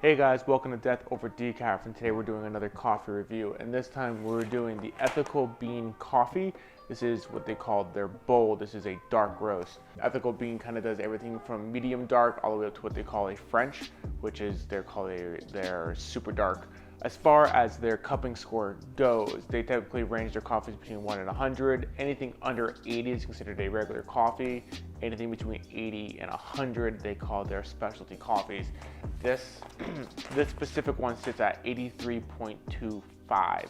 Hey guys, welcome to Death Over Decaf, and today we're doing another coffee review, and this time we're doing the Ethical Bean Coffee. This is what they call their bold. This is a dark roast. Ethical Bean kind of does everything from medium dark all the way up to what they call a French, which is their super dark. As far as their cupping score goes, they typically range their coffees between 1 and 100. Anything under 80 is considered a regular coffee. Anything between 80 and 100 they call their specialty coffees. This specific one sits at 83.25.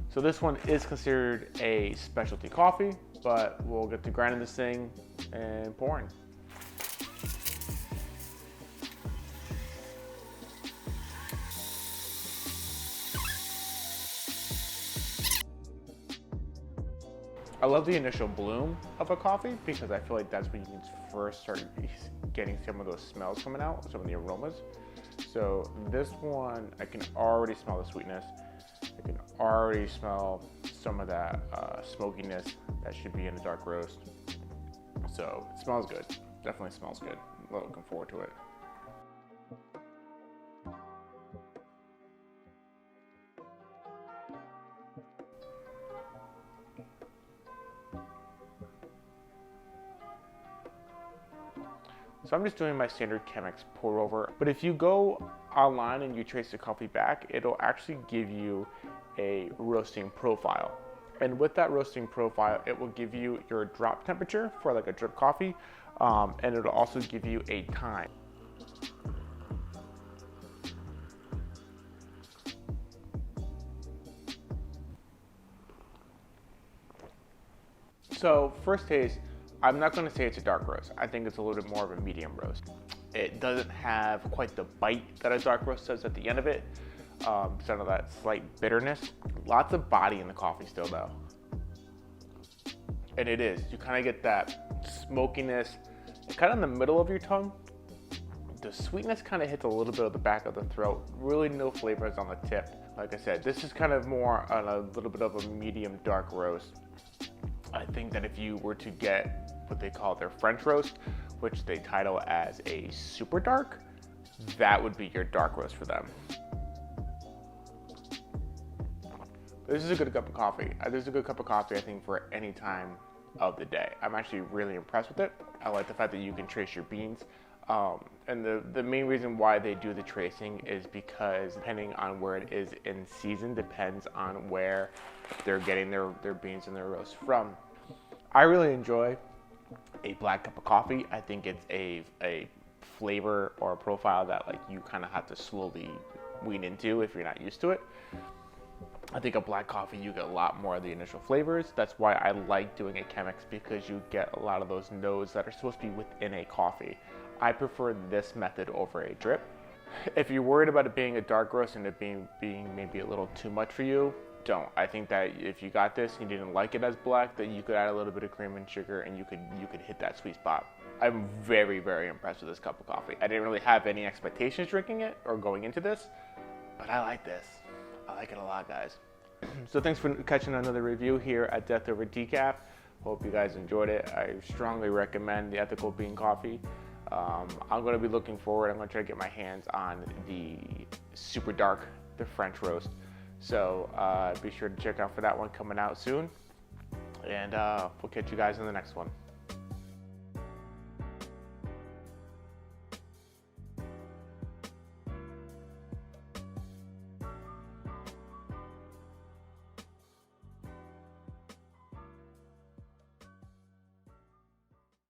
So this one is considered a specialty coffee, but we'll get to grinding this thing and pouring. I love the initial bloom of a coffee because I feel like that's when you can first start getting some of those smells coming out, some of the aromas. So this one, I can already smell the sweetness. I can already smell some of that smokiness that should be in a dark roast. So it smells good, definitely smells good. I'm looking forward to it. So I'm just doing my standard Chemex pour over, but if you go online and you trace the coffee back, it'll actually give you a roasting profile. And with that roasting profile, it will give you your drop temperature for like a drip coffee, and it'll also give you a time. So first taste, I'm not going to say it's a dark roast. I think it's a little bit more of a medium roast. It doesn't have quite the bite that a dark roast does at the end of it. Some of that slight bitterness. Lots of body in the coffee still though. And it is. You kind of get that smokiness kind of in the middle of your tongue. The sweetness kind of hits a little bit of the back of the throat. Really no flavors on the tip. Like I said, this is kind of more on a little bit of a medium dark roast. I think that if you were to get what they call their French roast, which they title as a super dark, that would be your dark roast for them. This is a good cup of coffee. This is a good cup of coffee, I think, for any time of the day. I'm actually really impressed with it. I like the fact that you can trace your beans. And the main reason why they do the tracing is because depending on where it is in season, depends on where they're getting their beans and their roast from. I really enjoy a black cup of coffee. I think it's a flavor or a profile that like you kind of have to slowly wean into if you're not used to it. I think a black coffee, you get a lot more of the initial flavors. That's why I like doing a Chemex, because you get a lot of those notes that are supposed to be within a coffee. I prefer this method over a drip. If you're worried about it being a dark roast and it being maybe a little too much for you, don't. I think that if you got this and you didn't like it as black, then you could add a little bit of cream and sugar and you could hit that sweet spot. I'm very, very impressed with this cup of coffee. I didn't really have any expectations drinking it or going into this, but I like this. I like it a lot, guys. So thanks for catching another review here at Death Over Decaf. Hope you guys enjoyed it. I strongly recommend the Ethical Bean Coffee. I'm going to be looking forward. I'm going to try to get my hands on the super dark, the French roast. So be sure to check out for that one coming out soon. And we'll catch you guys in the next one.